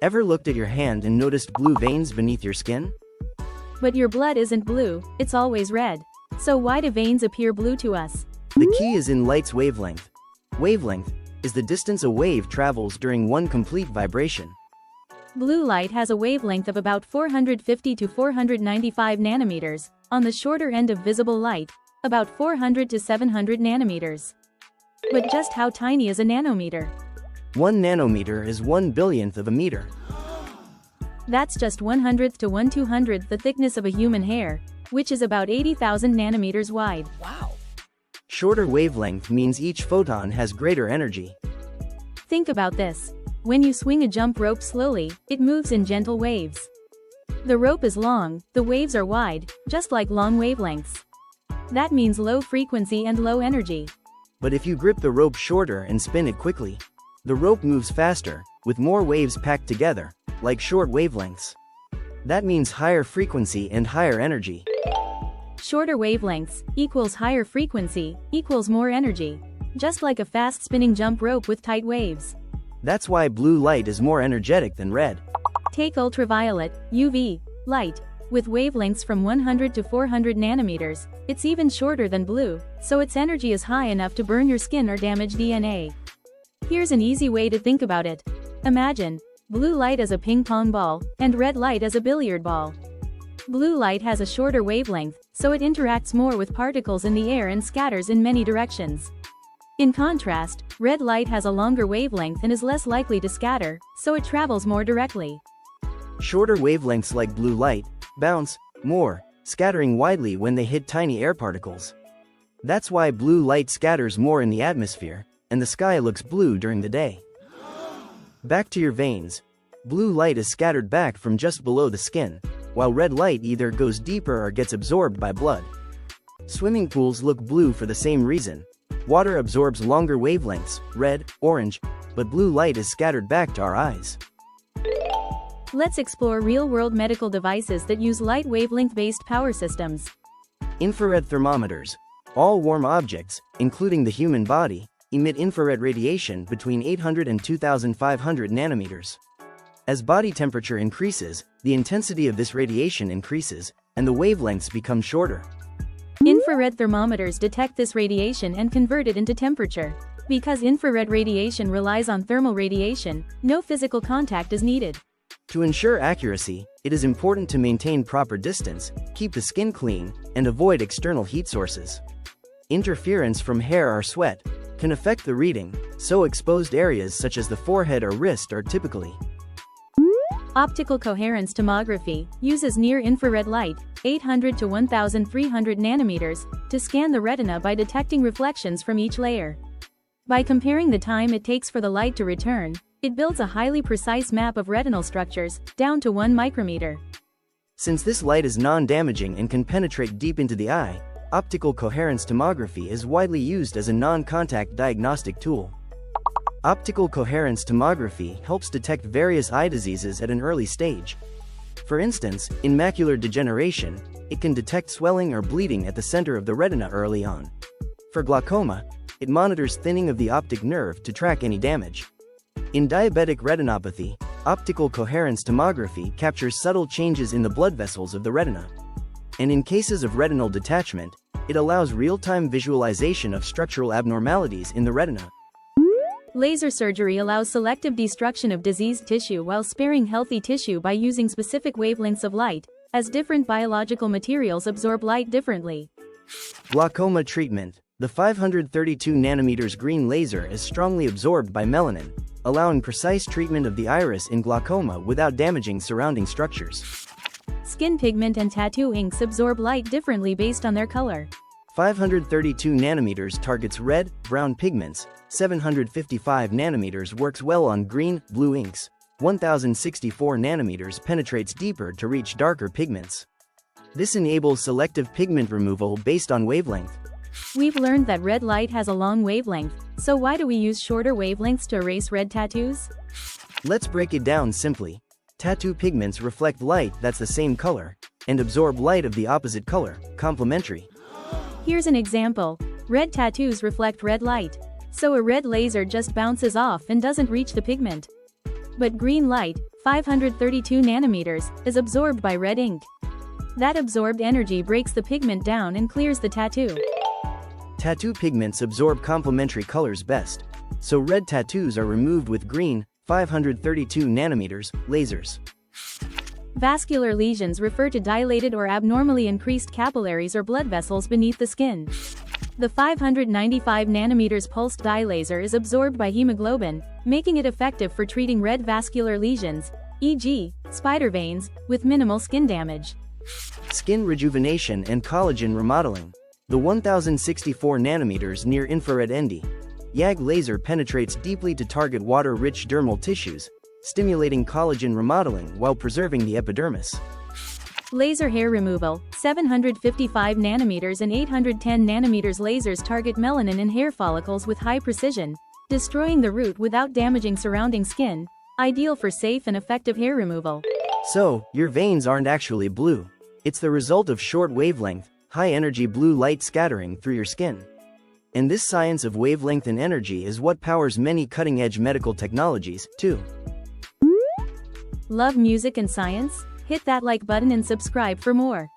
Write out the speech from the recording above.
Ever looked at your hand and noticed blue veins beneath your skin? But your blood isn't blue, it's always red. So why do veins appear blue to us? The key is in light's wavelength. Wavelength is the distance a wave travels during one complete vibration. Blue light has a wavelength of about 450 to 495 nanometers, on the shorter end of visible light, about 400 to 700 nanometers. But just how tiny is a nanometer? 1 nanometer is 1/1000th of a meter. That's just 1/100th to 1/200th the thickness of a human hair, which is about 80,000 nanometers wide. Wow! Shorter wavelength means each photon has greater energy. Think about this. When you swing a jump rope slowly, it moves in gentle waves. The rope is long, the waves are wide, just like long wavelengths. That means low frequency and low energy. But if you grip the rope shorter and spin it quickly, the rope moves faster, with more waves packed together, like short wavelengths. That means higher frequency and higher energy. Shorter wavelengths equals higher frequency equals more energy. Just like a fast spinning jump rope with tight waves. That's why blue light is more energetic than red. Take ultraviolet, UV, light. With wavelengths from 100 to 400 nanometers, it's even shorter than blue, so its energy is high enough to burn your skin or damage DNA. Here's an easy way to think about it. Imagine blue light as a ping pong ball, and red light as a billiard ball. Blue light has a shorter wavelength, so it interacts more with particles in the air and scatters in many directions. In contrast, red light has a longer wavelength and is less likely to scatter, so it travels more directly. Shorter wavelengths like blue light bounce more, scattering widely when they hit tiny air particles. That's why blue light scatters more in the atmosphere, and the sky looks blue during the day. Back to your veins. Blue light is scattered back from just below the skin, while red light either goes deeper or gets absorbed by blood. Swimming pools look blue for the same reason. Water absorbs longer wavelengths, red, orange, but blue light is scattered back to our eyes. Let's explore real-world medical devices that use light wavelength-based power systems. Infrared thermometers. All warm objects, including the human body, emit infrared radiation between 800 and 2500 nanometers. As body temperature increases, the intensity of this radiation increases, and the wavelengths become shorter. Infrared thermometers detect this radiation and convert it into temperature. Because infrared radiation relies on thermal radiation, no physical contact is needed. To ensure accuracy, it is important to maintain proper distance, keep the skin clean, and avoid external heat sources. Interference from hair or sweat can affect the reading, so exposed areas such as the forehead or wrist are typically. Optical coherence tomography uses near-infrared light, 800 to 1300 nanometers, to scan the retina by detecting reflections from each layer. By comparing the time it takes for the light to return, it builds a highly precise map of retinal structures, down to 1 micrometer. Since this light is non-damaging and can penetrate deep into the eye, optical coherence tomography is widely used as a non-contact diagnostic tool. Optical coherence tomography helps detect various eye diseases at an early stage. For instance, in macular degeneration, it can detect swelling or bleeding at the center of the retina early on. For glaucoma, it monitors thinning of the optic nerve to track any damage. In diabetic retinopathy, optical coherence tomography captures subtle changes in the blood vessels of the retina. And in cases of retinal detachment, it allows real-time visualization of structural abnormalities in the retina. Laser surgery allows selective destruction of diseased tissue while sparing healthy tissue by using specific wavelengths of light, as different biological materials absorb light differently. Glaucoma treatment. The 532 nanometers green laser is strongly absorbed by melanin, allowing precise treatment of the iris in glaucoma without damaging surrounding structures. Skin pigment and tattoo inks absorb light differently based on their color. 532 nanometers targets red, brown pigments. 755 nanometers works well on green, blue inks. 1064 nanometers penetrates deeper to reach darker pigments. This enables selective pigment removal based on wavelength. We've learned that red light has a long wavelength, so why do we use shorter wavelengths to erase red tattoos? Let's break it down simply. Tattoo pigments reflect light that's the same color, and absorb light of the opposite color, complementary. Here's an example. Red tattoos reflect red light. So a red laser just bounces off and doesn't reach the pigment. But green light, 532 nanometers, is absorbed by red ink. That absorbed energy breaks the pigment down and clears the tattoo. Tattoo pigments absorb complementary colors best, so red tattoos are removed with green, 532 nanometers, lasers. Vascular lesions refer to dilated or abnormally increased capillaries or blood vessels beneath the skin. The 595 nanometers pulsed dye laser is absorbed by hemoglobin, making it effective for treating red vascular lesions, e.g., spider veins, with minimal skin damage. Skin rejuvenation and collagen remodeling. The 1064 nanometers near-infrared ND YAG laser penetrates deeply to target water-rich dermal tissues, stimulating collagen remodeling while preserving the epidermis. Laser hair removal. 755 nanometers and 810 nanometers lasers target melanin in hair follicles with high precision, destroying the root without damaging surrounding skin, ideal for safe and effective hair removal. So, your veins aren't actually blue. It's the result of short wavelength, high-energy blue light scattering through your skin. And this science of wavelength and energy is what powers many cutting-edge medical technologies, too. Love music and science? Hit that like button and subscribe for more.